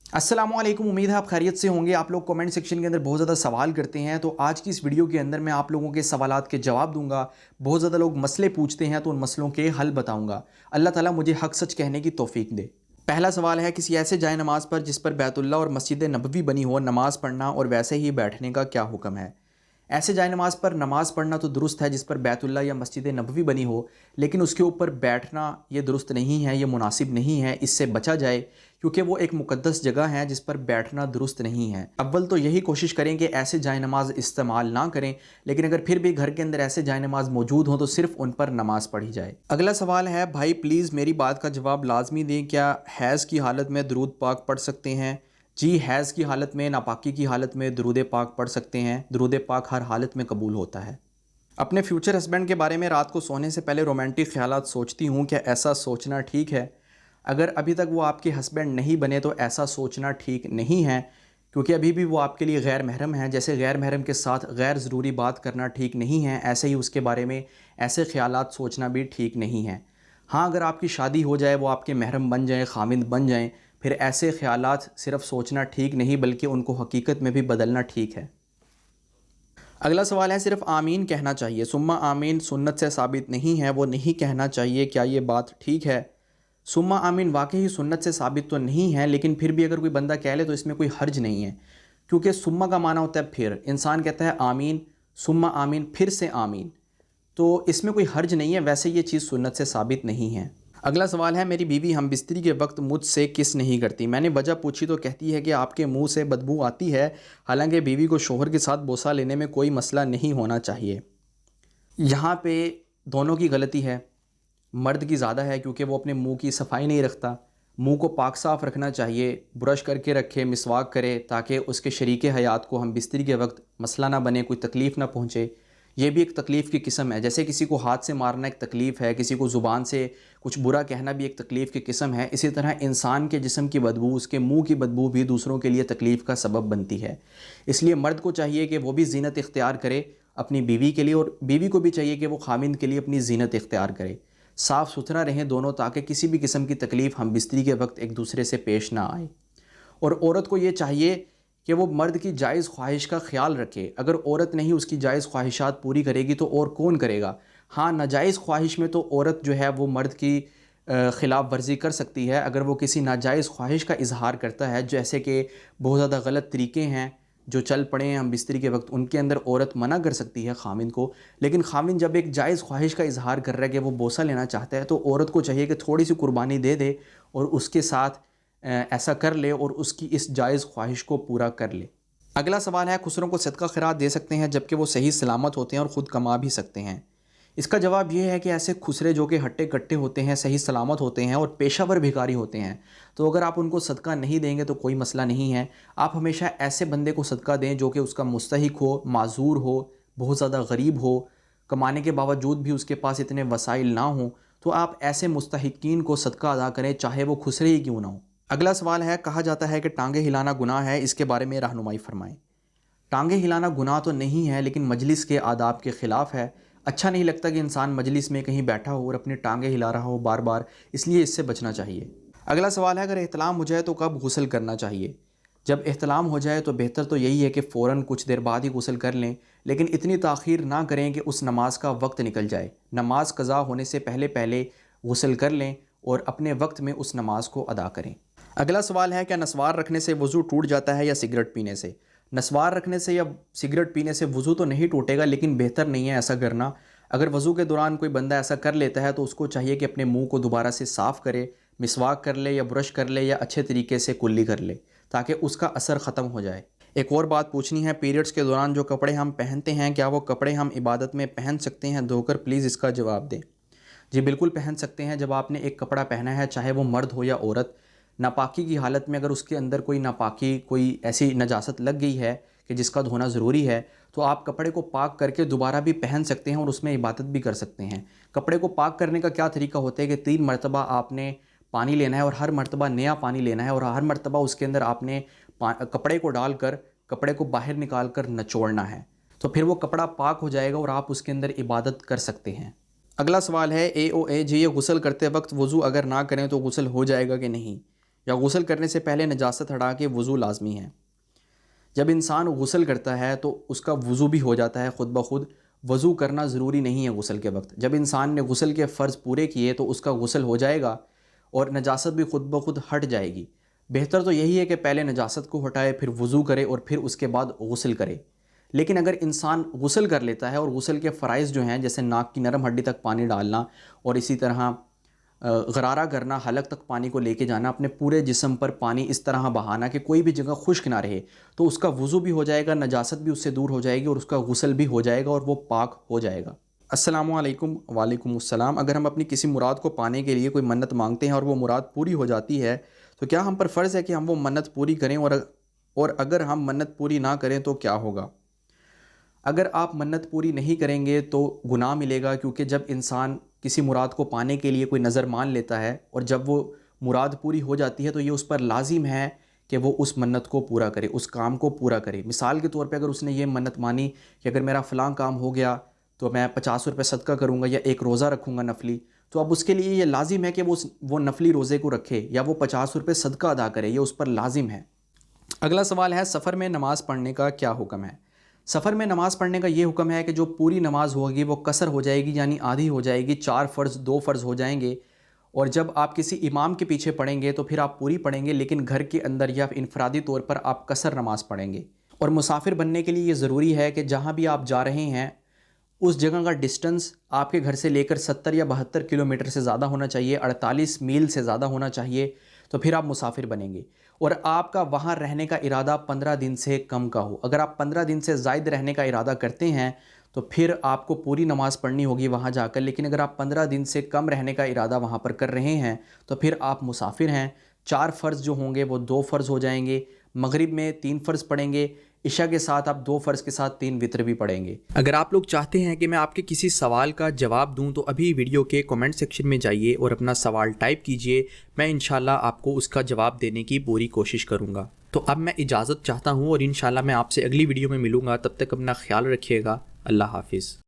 अस्सलाम वालेकुम। उम्मीद है आप खैरियत से होंगे। आप लोग कमेंट सेक्शन के अंदर बहुत ज़्यादा सवाल करते हैं, तो आज की इस वीडियो के अंदर मैं आप लोगों के सवालात के जवाब दूंगा। बहुत ज़्यादा लोग मसले पूछते हैं तो उन मसलों के हल बताऊंगा। अल्लाह ताला मुझे हक सच कहने की तौफीक दे। पहला सवाल है, किसी ऐसे जाए नमाज पर जिस पर बैतुल्लाह और मस्जिद नबवी बनी हो, नमाज पढ़ना और वैसे ही बैठने का क्या हुक्म है? ऐसे जाए नमाज पर नमाज पढ़ना तो दुरुस्त है जिस पर बैतुल्लाह या मस्जिद नबवी बनी हो, लेकिन उसके ऊपर बैठना ये दुरुस्त नहीं है, ये मुनासिब नहीं है। इससे बचा जाए क्योंकि वो एक मुक़द्दस जगह है जिस पर बैठना दुरुस्त नहीं है। अव्वल तो यही कोशिश करें कि ऐसे जाए नमाज इस्तेमाल ना करें, लेकिन अगर फिर भी घर के अंदर ऐसे जाए नमाज मौजूद हों तो सिर्फ उन पर नमाज पढ़ी जाए। अगला सवाल है, भाई प्लीज़ मेरी बात का जवाब लाजमी दें, क्या हैज़ की हालत में दुरूद पाक पढ़ सकते हैं? जी, हैज़ की हालत में, नापाकी की हालत में दुरूद पाक पढ़ सकते हैं। दुरूद पाक हर हालत में कबूल होता है। अपने फ्यूचर हस्बैंड के बारे में रात को सोने से पहले रोमांटिक ख्यालात सोचती हूँ, क्या ऐसा सोचना ठीक है? अगर अभी तक वो आपके हस्बैंड नहीं बने तो ऐसा सोचना ठीक नहीं है, क्योंकि अभी भी वो आपके लिए गैर महरम है। जैसे गैर महरम के साथ गैर ज़रूरी बात करना ठीक नहीं है, ऐसे ही उसके बारे में ऐसे ख्यालात सोचना भी ठीक नहीं है। हाँ, अगर आपकी शादी हो जाए, वो आपके महरम बन जाएँ, खामिद बन जाएँ, फिर ऐसे ख्यालात सिर्फ सोचना ठीक नहीं बल्कि उनको हकीकत में भी बदलना ठीक है। अगला सवाल है, सिर्फ आमीन कहना चाहिए, सुम्मा आमीन सुन्नत से साबित नहीं है, वो नहीं कहना चाहिए, क्या ये बात ठीक है? सुम्मा आमीन वाकई ही सुन्नत से साबित तो नहीं है, लेकिन फिर भी अगर कोई बंदा कह ले तो इसमें कोई हर्ज नहीं है, क्योंकि सुम्मा का माना होता है फिर। इंसान कहता है आमीन, सुम्मा आमीन, फिर से आमीन, तो इसमें कोई हर्ज नहीं है। वैसे ये चीज़ सुन्नत से साबित नहीं है। अगला सवाल है, मेरी बीवी हम बिस्तरी के वक्त मुझसे किस नहीं करती। मैंने वजह पूछी तो कहती है कि आपके मुंह से बदबू आती है। हालांकि बीवी को शोहर के साथ बोसा लेने में कोई मसला नहीं होना चाहिए। यहाँ पे दोनों की गलती है। मर्द की ज़्यादा है क्योंकि वो अपने मुंह की सफाई नहीं रखता। मुंह को पाक साफ़ रखना चाहिए, ब्रश करके रखे, मिसवाक करे, ताकि उसके शरीके हयात को हम बिस्तरी के वक्त मसला ना बने, कोई तकलीफ़ ना पहुँचे। ये भी एक तकलीफ़ की किस्म है। जैसे किसी को हाथ से मारना एक तकलीफ़ है, किसी को ज़ुबान से कुछ बुरा कहना भी एक तकलीफ़ की किस्म है, इसी तरह इंसान के जिस्म की बदबू, उसके मुंह की बदबू भी दूसरों के लिए तकलीफ़ का सबब बनती है। इसलिए मर्द को चाहिए कि वो भी ज़ीनत इख्तियार करे अपनी बीवी के लिए, और बीवी को भी चाहिए कि वो खामिंद के लिए अपनी ज़ीनत इख्तियार करे। साफ़ सुथरा रहें दोनों, ताकि किसी भी किस्म की तकलीफ़ हम बिस्तरी के वक्त एक दूसरे से पेश ना आए। और औरत को ये चाहिए कि वो मर्द की जायज़ ख्वाहिश का ख्याल रखे। अगर औरत नहीं उसकी जायज़ ख्वाहिशात पूरी करेगी तो और कौन करेगा? हाँ, नाजायज़ ख्वाहिश में तो औरत जो है वो मर्द की ख़िलाफ़ वर्जी कर सकती है। अगर वो किसी नाजायज़ ख्वाहिश का इजहार करता है, जैसे कि बहुत ज़्यादा गलत तरीके हैं जो चल पड़े हैं हम बिस्तरी के वक्त, उनके अंदर औरत मना कर सकती है खामिन को। लेकिन खामिन जब एक जायज़ ख्वाहिश का इजहार कर रहा है कि वो बोसा लेना चाहता है, तो औरत को चाहिए कि थोड़ी सी कुर्बानी दे दे और उसके साथ ऐसा कर ले और उसकी इस जायज़ ख्वाहिश को पूरा कर ले। अगला सवाल है, खुसरों को सदका खैरात दे सकते हैं जबकि वो सही सलामत होते हैं और ख़ुद कमा भी सकते हैं? इसका जवाब ये है कि ऐसे खुसरे जो कि हट्टे कट्टे होते हैं, सही सलामत होते हैं और पेशावर भिखारी होते हैं, तो अगर आप उनको सदका नहीं देंगे तो कोई मसला नहीं है। आप हमेशा ऐसे बंदे को सदका दें जो कि उसका मुस्तहिक हो, माजूर हो, बहुत ज़्यादा गरीब हो, कमाने के बावजूद भी उसके पास इतने वसाइल ना हों, तो आप ऐसे मुस्तहिकीन को सदका अदा करें, चाहे वो खुसरे ही क्यों ना हो। अगला सवाल है, कहा जाता है कि टांगे हिलाना गुनाह है, इसके बारे में रहनुमाई फरमाएं। टांगे हिलाना गुनाह तो नहीं है, लेकिन मजलिस के आदाब के ख़िलाफ़ है। अच्छा नहीं लगता कि इंसान मजलिस में कहीं बैठा हो और अपनी टांगे हिला रहा हो बार बार, इसलिए इससे बचना चाहिए। अगला सवाल है, अगर एहतलाम हो जाए तो कब गुस्ल करना चाहिए? जब एहतलाम हो जाए तो बेहतर तो यही है कि फ़ौरन कुछ देर बाद ही गुस्ल कर लें, लेकिन इतनी ताख़ीर ना करें कि उस नमाज का वक्त निकल जाए। नमाज क़ज़ा होने से पहले पहले गुस्ल कर लें और अपने वक्त में उस नमाज को अदा करें। अगला सवाल है, क्या नस्वार रखने से वज़ू टूट जाता है या सिगरेट पीने से? नस्वार रखने से या सिगरेट पीने से वज़ू तो नहीं टूटेगा, लेकिन बेहतर नहीं है ऐसा करना। अगर वज़ू के दौरान कोई बंदा ऐसा कर लेता है तो उसको चाहिए कि अपने मुंह को दोबारा से साफ़ करे, मिसवाक कर ले या ब्रश कर ले या अच्छे तरीके से कुल्ली कर ले, ताकि उसका असर ख़त्म हो जाए। एक और बात पूछनी है, पीरियड्स के दौरान जो कपड़े हम पहनते हैं, क्या वो कपड़े हम इबादत में पहन सकते हैं धोकर? प्लीज़ इसका जवाब दें। जी बिल्कुल पहन सकते हैं। जब आपने एक कपड़ा पहना है, चाहे वो मर्द हो या औरत, नापाकी की हालत में अगर उसके अंदर कोई नापाकी, कोई ऐसी नजासत लग गई है कि जिसका धोना ज़रूरी है, तो आप कपड़े को पाक करके दोबारा भी पहन सकते हैं और उसमें इबादत भी कर सकते हैं। कपड़े को पाक करने का क्या तरीका होता है कि 3 मरतबा आपने पानी लेना है और हर मरतबा नया पानी लेना है और हर मरतबा उसके अंदर आपने कपड़े को डालकर कपड़े को बाहर निकाल कर निचोड़ना है, तो फिर वो कपड़ा पाक हो जाएगा और आप उसके अंदर इबादत कर सकते हैं। अगला सवाल है, AOA जी, ये गुस्ल करते वक्त वज़ू अगर ना करें तो गुस्ल हो जाएगा कि नहीं? یا غسل کرنے سے پہلے نجاست ہٹا کے وضو لازمی ہے۔ جب انسان غسل کرتا ہے تو اس کا وضو بھی ہو جاتا ہے خود بخود، وضو کرنا ضروری نہیں ہے غسل کے وقت۔ جب انسان نے غسل کے فرض پورے کیے تو اس کا غسل ہو جائے گا اور نجاست بھی خود بخود ہٹ جائے گی۔ بہتر تو یہی ہے کہ پہلے نجاست کو ہٹائے، پھر وضو کرے اور پھر اس کے بعد غسل کرے۔ لیکن اگر انسان غسل کر لیتا ہے اور غسل کے فرائض جو ہیں جیسے ناک کی نرم ہڈی تک پانی ڈالنا اور اسی طرح غرارہ کرنا، حلق تک پانی کو لے کے جانا، اپنے پورے جسم پر پانی اس طرح بہانا کہ کوئی بھی جگہ خشک نہ رہے، تو اس کا وضو بھی ہو جائے گا، نجاست بھی اس سے دور ہو جائے گی اور اس کا غسل بھی ہو جائے گا اور وہ پاک ہو جائے گا۔ السلام علیکم۔ وعلیکم السلام۔ اگر ہم اپنی کسی مراد کو پانے کے لیے کوئی منت مانگتے ہیں اور وہ مراد پوری ہو جاتی ہے تو کیا ہم پر فرض ہے کہ ہم وہ منت پوری کریں، اور اگر ہم منت پوری نہ کریں تو کیا ہوگا؟ اگر آپ منت پوری نہیں کریں گے تو گناہ ملے گا، کیونکہ جب انسان کسی مراد کو پانے کے لیے کوئی نظر مان لیتا ہے اور جب وہ مراد پوری ہو جاتی ہے تو یہ اس پر لازم ہے کہ وہ اس منت کو پورا کرے، اس کام کو پورا کرے۔ مثال کے طور پہ اگر اس نے یہ منت مانی کہ اگر میرا فلاں کام ہو گیا تو میں 50 روپے صدقہ کروں گا یا ایک روزہ رکھوں گا نفلی، تو اب اس کے لیے یہ لازم ہے کہ وہ نفلی روزے کو رکھے یا وہ 50 روپے صدقہ ادا کرے، یہ اس پر لازم ہے۔ اگلا سوال ہے، سفر میں نماز پڑھنے کا کیا حکم ہے؟ سفر میں نماز پڑھنے کا یہ حکم ہے کہ جو پوری نماز ہوگی وہ قصر ہو جائے گی، یعنی آدھی ہو جائے گی، 4 فرض 2 فرض ہو جائیں گے، اور جب آپ کسی امام کے پیچھے پڑھیں گے تو پھر آپ پوری پڑھیں گے، لیکن گھر کے اندر یا انفرادی طور پر آپ قصر نماز پڑھیں گے۔ اور مسافر بننے کے لیے یہ ضروری ہے کہ جہاں بھی آپ جا رہے ہیں اس جگہ کا ڈسٹنس آپ کے گھر سے لے کر 70 یا 72 کلومیٹر سے زیادہ ہونا چاہیے، 48 میل سے زیادہ ہونا چاہیے، تو پھر آپ مسافر بنیں گے۔ اور آپ کا وہاں رہنے کا ارادہ 15 دن سے کم کا ہو۔ اگر آپ 15 دن سے زائد رہنے کا ارادہ کرتے ہیں تو پھر آپ کو پوری نماز پڑھنی ہوگی وہاں جا کر، لیکن اگر آپ 15 دن سے کم رہنے کا ارادہ وہاں پر کر رہے ہیں تو پھر آپ مسافر ہیں۔ 4 فرض جو ہوں گے وہ 2 فرض ہو جائیں گے، مغرب میں 3 فرض پڑھیں گے، عشاء کے ساتھ آپ 2 فرض کے ساتھ 3 وتر بھی پڑھیں گے۔ اگر آپ لوگ چاہتے ہیں کہ میں آپ کے کسی سوال کا جواب دوں تو ابھی ویڈیو کے کمنٹ سیکشن میں جائیے اور اپنا سوال ٹائپ کیجئے، میں انشاءاللہ آپ کو اس کا جواب دینے کی پوری کوشش کروں گا۔ تو اب میں اجازت چاہتا ہوں اور انشاءاللہ میں آپ سے اگلی ویڈیو میں ملوں گا، تب تک اپنا خیال رکھیے گا۔ اللہ حافظ۔